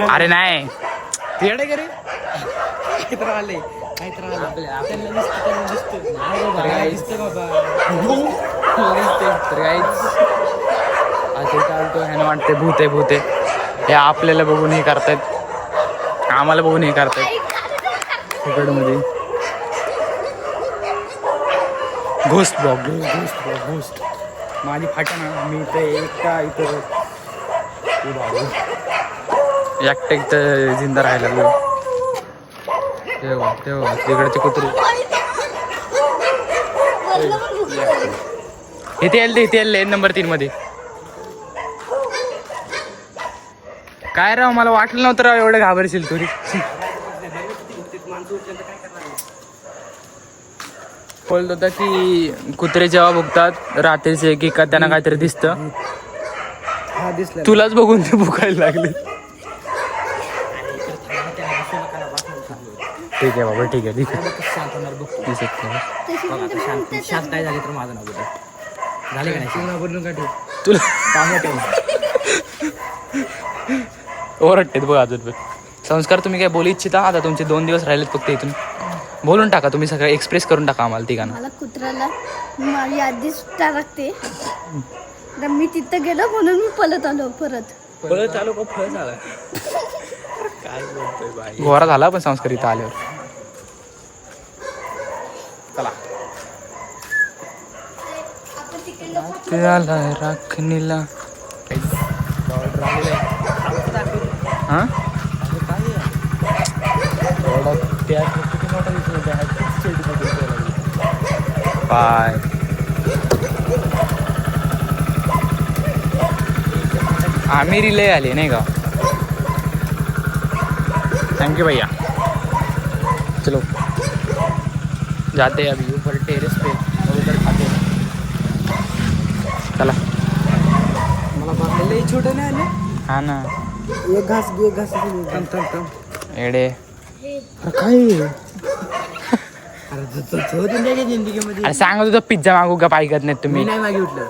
अरे नाही येडे का रे काहीतरी आले ह्यानं वाटते भूत आहे हे आपल्याला बघून हे करतायत आम्हाला बघून हे करतायत मध्ये घोस्ट घोस्ट माझी फाटा ना मी इथे एकटा इथं एकटं जिंदा राहायला लागलो तेव्हा तिकडचे कुत्रे इथे आले नंबर 3 मध्ये काय राव मला वाटलं नव्हतं राव एवढं घाबरशील तुरी बोलत होता की कुत्रे जेव्हा भुकतात रात्रीचे की त्यांना काहीतरी दिसतं तुलाच बघून ते भुकायला लागले ठीक आहे बाबा ठीक आहे शांत काय झाले तर माझं नाव झाले का नाही बदलून काढू तुला ओरडते बघ अजून संस्कार तुम्ही काय बोलू इच्छिता आता तुमचे 2 दिवस राहिलेत फक्त इथून बोलून टाका तुम्ही सगळं एक्सप्रेस करून टाका आम्हाला तिघांना मला कुत्र्याला माझी आधीच टाकते मी तिथं गेलो म्हणून मी पळत आलो परत आलो का फळ झाला काय बोलतोय बाई गोरा झाला पण संस्कार इथं आल्यावर चला त्याला राखणीला हा बाय आम्ही रिले आले नहीं का थैंक यू भैया चलो जाते हैं अभी ऊपर टेरेस पे और उधर खाते हैं चला मला छोटं नाही आले हाँ ना एक घास थांब एडे काय अरे जिंदगीमध्ये अरे सांगा तुझा पिझ्झा मागू का ऐकत नाही तुम्ही मी नाही मागे उठलं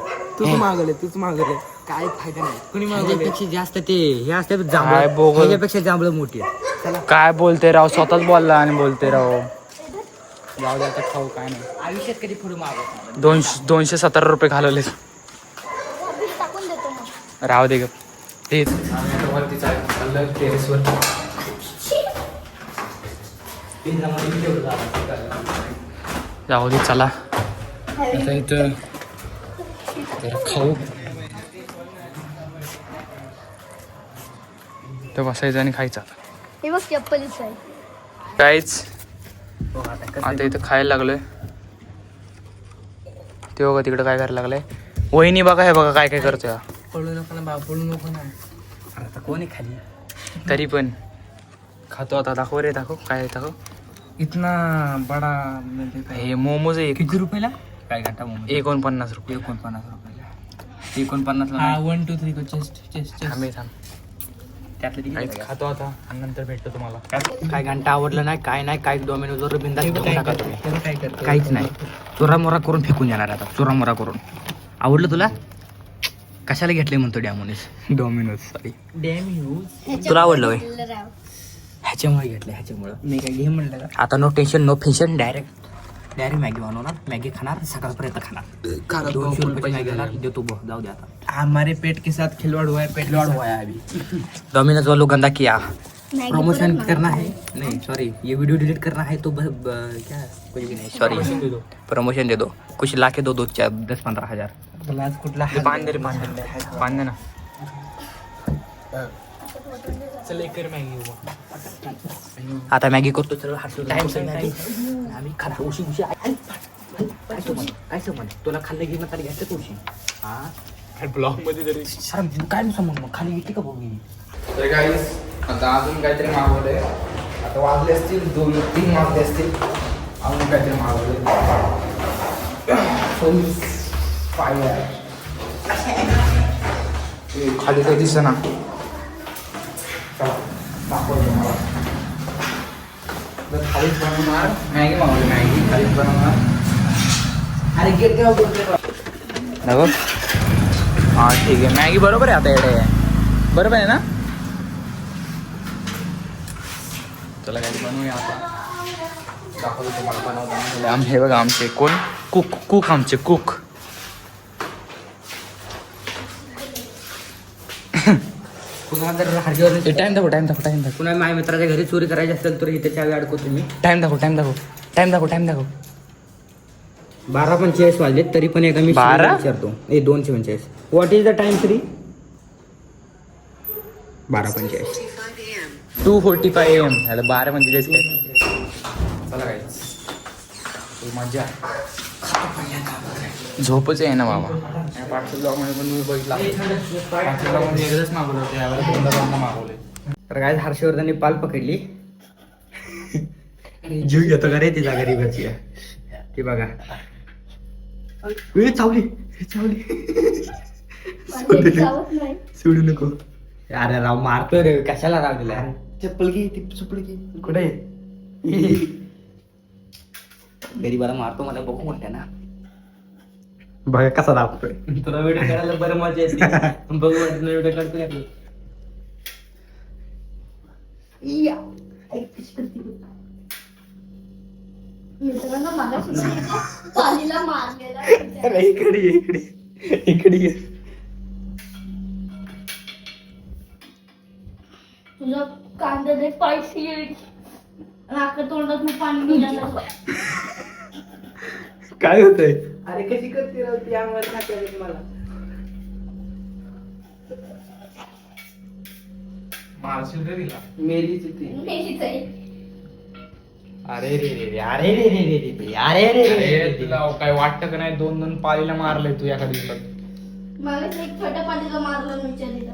तूच मागले काय फायदा नाही कुणी मागल्यापेक्षा जास्त ते हे असते काय बोगल. त्याच्यापेक्षा जांभळं मोठी आहे चला काय बोलते राव स्वतःच बोलला आणि बोलते राव जाऊ द्या खाऊ काय नाही आयुष्यात कधी पुढे मागत 270 रुपये घालवले टाकून देतो मग राव दे ग तेच वरती चाललं टेरेसवर जाऊ दे चला आता इथं जरा खाऊ तर बसायचं आणि खायचं हे बघ चप्पलीच आहे काहीच आता इथं खायला लागलोय ते बघा तिकडं काय करायला लागलंय वहिनी बघा हे बघा काय काय करतोय पळू नको ना बाबा पळू नको ना अरे आता कोण आहे खाली तरी पण खातो आता दाखव रे दाखव काय दाखव इतना बडा म्हणजे काय हे मोमोज आहे किती रुपयाला काय घंटा मोमो 49 रुपये 49 रुपयाला 49 ला 1 2 3 चेस्ट थांबे थांब त्यातलं काहीच खातो आता आणि नंतर भेटतो तुम्हाला काय घंटा आवडलं नाही काय नाही काय डोमिनोजवर बिंदास टाका तुम्ही काहीच नाही चोरामोरा करून फेकून जाणार आता चोरामोरा करून आवडलं तुला कशाला घेतलंय म्हणतो डोमिनोज सॉरी तुला आवडलं होय ह्याच्यामुळे घेतलं ह्याच्यामुळे मी काय घे म्हणलं का आता नो टेन्शन नो फेन्शन डायरेक्ट मॅगी बनवणार मॅगी खाणार सकाळपर्यंत खाणार 200 रुपये मॅगी खाणार देतो जाऊ दे आता हमारे पेट के साथ खिलवाड़ हुआ है पेट खिलवाड़ हुआ है अभी डोमिनोज वालों गंदा किया प्रमोशन करना है नहीं सॉरी ये वीडियो डिलीट करना है तो क्या कुछ भी नहीं सॉरी प्रमोशन दे दो कुछ ला के दो 10-15 हजार कुठला बांधे ना चल एक कर मॅगी आता मॅगी करतो टाइम आम्ही खातो उशी काय समज तुला खाल्लं घेणं तरी घ्यायचं उशी हा ब्लॉग मध्ये तरी अरे काय समज मग खाली घेते का बघ तर गाईस आता अजून काहीतरी मागवलंय आता वाजले असतील 2-3 वाजले असतील अजून काहीतरी मागवलंय खाली काही दिसत ना दाखवतो मला तर खालीच बनवणार मॅगी मागवली मॅगी खालीच बनवणार अरे गेट बघ हा ठीक आहे, मॅगी बरोबर आहे आता एवढे बरोबर आहे ना. चला काय बनवूया आता, दाखवतो तुम्हाला बनवताना. हे बघा आमचे कोण कुक आमचे कुक. पुन्हा जर हरजीवर टाइम दाखव. पुन्हा माझ्या मित्राच्या घरी चोरी करायची असेल तर इथे चावी अडकवतो तुम्ही. टाइम दाखव. 12:45 वाजले तरी पण एकदा मी 12? विचारतो. 2:45. What is the time 3? 12:45. 2:45 AM. 12:45 काय. चला काय मजा झोपच आहे ना बाबा. पार्सल ब्लॉगमध्ये पण मी बघितला, पार्सल ब्लॉगमध्ये एकदाच मागवलं होतं, यावेळेला दोनदा मागवले. तर काय हर्षवर्धनने पाल पकडली. जीव घेतो का रे तिचा गरीबाची. ती बघा चावली चावत नाही. सोडू नको. अरे राव मारतो रे, कशाला राव दिला. चप्पल घे, चप्पल घे. कुठे गरीबाला मारतो, मला बघू म्हणते ना. बघा कसा दाखवतोय. तुला व्हिडिओ करायला बरं मजा येते. बघू व्हिडिओ काढतोय. मित्रांनो मला पालीला मारलेला. इकडे ये. तुझा कांदा दे पैसे नाका तोंडात पाणी निघालं. काय होतंय. अरे कशी करते ती अंगावर टाकायला मला. मेलीच ती. मेलीच आहे. अरे रे तुला काय वाटतं का नाही, 2 पालीला मारलंय तू एका दिवसात. मला एक छोट्या पालीला मारलं विचारीला.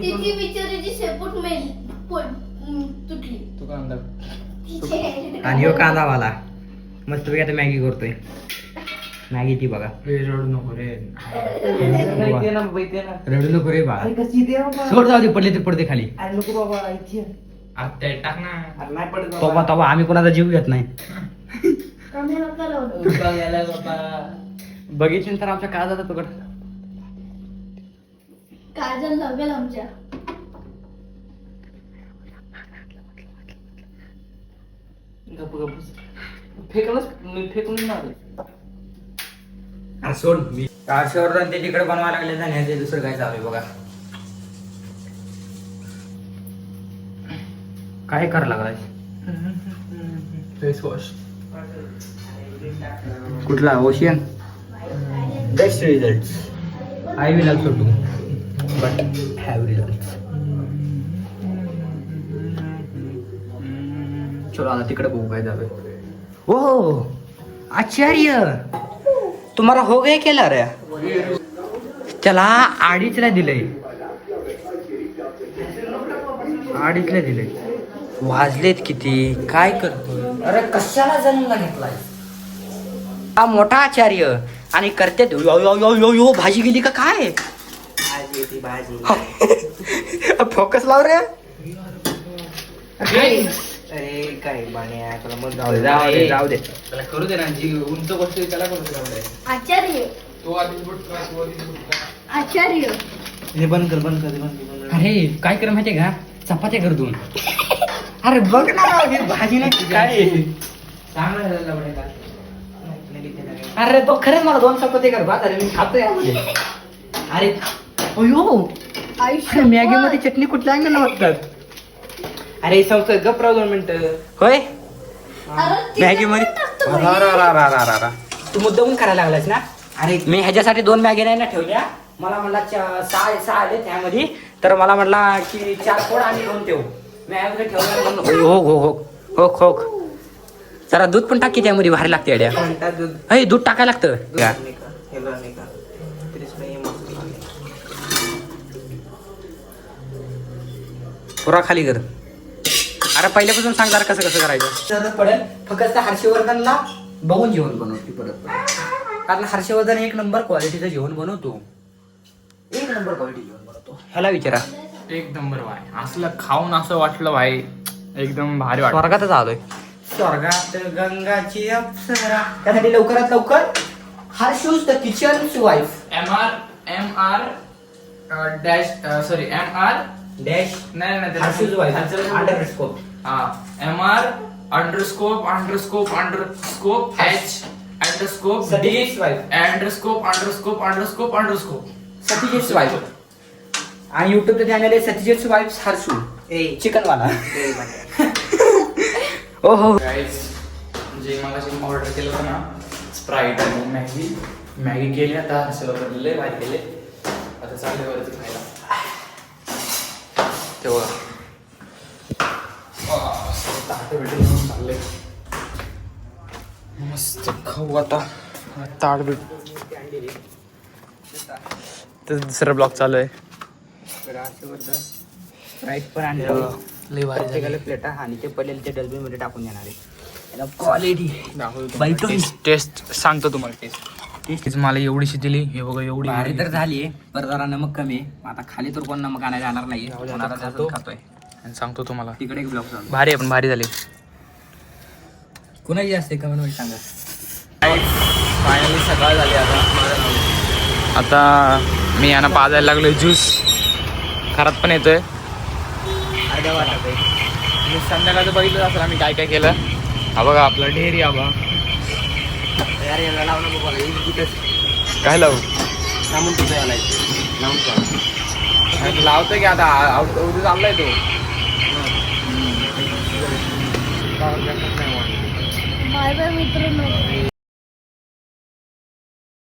तिची विचाराची शेपूट तुटली. तू काय म्हणता. आणि हो कांदावाला मस्त पैकी आता मॅगी करतोय. मॅगी ती बघा. रडू नको रे. रडू नको रे बा. सोड जाऊ दे, पडले ते पडते खाली. आत्या टाक ना. तोबा आम्ही कोणाचा जीव घेत नाही. बघितली तर आमच्या काय जातात तुकड. काजल लागेल आमच्या. सोड मी हर्षवर्धन ते तिकडे बनवायला लागले जाण्याचे दुसरं काय चालू आहे बघा. काय करायला लागलाय. फेस वॉश कुठला ocean. Best result. I will also do but have result. चलो आता तिकडे बघू काय झालं. ओ आचार्य तुम्हाला हो गए केला रे. त्याला 2.5ला दिलंय. 2.5ला दिलंय. वाजलेत किती. काय करतो. अरे कशाला जन्मला घेतलाय हा मोठा आचार्य. आणि करते यो भाजी गेली का काय. फोकस लाव रे. अरे काय बाण्या तुला मग जाऊ दे त्याला करू दे ना. जी उंच गोष्ट आहे त्याला करू दे. आचार्य तो आधीच बुट. आचार्य हे बंद कर. अरे काय कर माहितीये का, चपात्या कर 2. अरे बघ ना भाजी नाही काय. अरे तो खरंच मला 2 चपात्या कर. बात अरे मी खातोय. अरे अयो आयुष्य मॅगी मध्ये चटणी कुठल्या अंगाला वाटतात. अरे संस्था गप राव 2 मिनिटं. होय मॅगी मध्ये तू मुद्दामून करायला लागलास ना. अरे मी ह्याच्यासाठी 2 मॅगी नाही ना ठेवल्या. मला म्हणला 6 आले त्यामध्ये. तर मला म्हणला की 4 फोड आणि 2 ठेव. मॅगी ठेवलं. हो जरा दूध पण टाकी त्यामध्ये भारी लागते. अड्या दूध टाकायला लागतं. पुरा खाली कर. अरे पहिल्यापासून सांग जरा कसं करायचं. पडेल फक्त हर्षवर्धनला बघून जेवण बनवते परत. कारण हर्षवर्धन 1 नंबर क्वालिटीचं जेवण बनवतो. 1 नंबर क्वालिटी जेवण बनवतो. ह्याला विचारा. 1 नंबर भाई. असलं खाऊन असं वाटलं भाई एकदम भारी वाटलं. स्वर्गातच आलोय. स्वर्गात गंगाची अप्सरा. त्यासाठी लवकरात लवकर Harshu's the kitchen wife. MR dash sorry MR dash नाही हर्षूज वाईफ अंडरस्कोप हा MR underscore underscore underscore H underscore D Satish wife underscore underscore underscore underscore Satish wife आणि युट्यूबचं चॅनल आहे सतीश वाईफ हर्षू चिकन वाला ओ हो गाईज म्हणजे मला ऑर्डर केलं होतं ना स्प्राईट आणि मॅगी केली आता हर्षला लय भारी केले आता चालले वरती खायला तेव्हा चालले मस्त खाऊ आता ताट बीट तर दुसरा ब्लॉग चालू आहे राईस पण आणलं लय भारी प्रत्येकाला प्लेटा आणि ते पडलेले ते डस्टबिन मध्ये टाकून देणार आहे क्वालिटी टेस्ट सांगतो तुम्हाला टेस्ट मला एवढीशी दिली हे बघा एवढी भारी तर झाली आहे पर जरा नमक कमी आहे आता खाली तर कोण नमक आणायला जाणार नाही खातोय आणि सांगतो तुम्हाला तिकडे एक ब्लॉक चालू भारी आहे पण भारी झाली कुणाची असते कमेंट मध्ये सांगा फायनली सकाळ झाली आता मी यांना पाजायला लागलोय ज्यूस खरात पण येतोय अर्ध्या वाटत आहे संध्याकाळचं बघितलं असेल आम्ही काय काय केलं हा बघा आपला ढेरी आबा यार याला लावणं बघा काय लावू थांबून तुझं याला लावून लावतोय की आता उद्या चाललाय तो बाय बाय मित्रांनो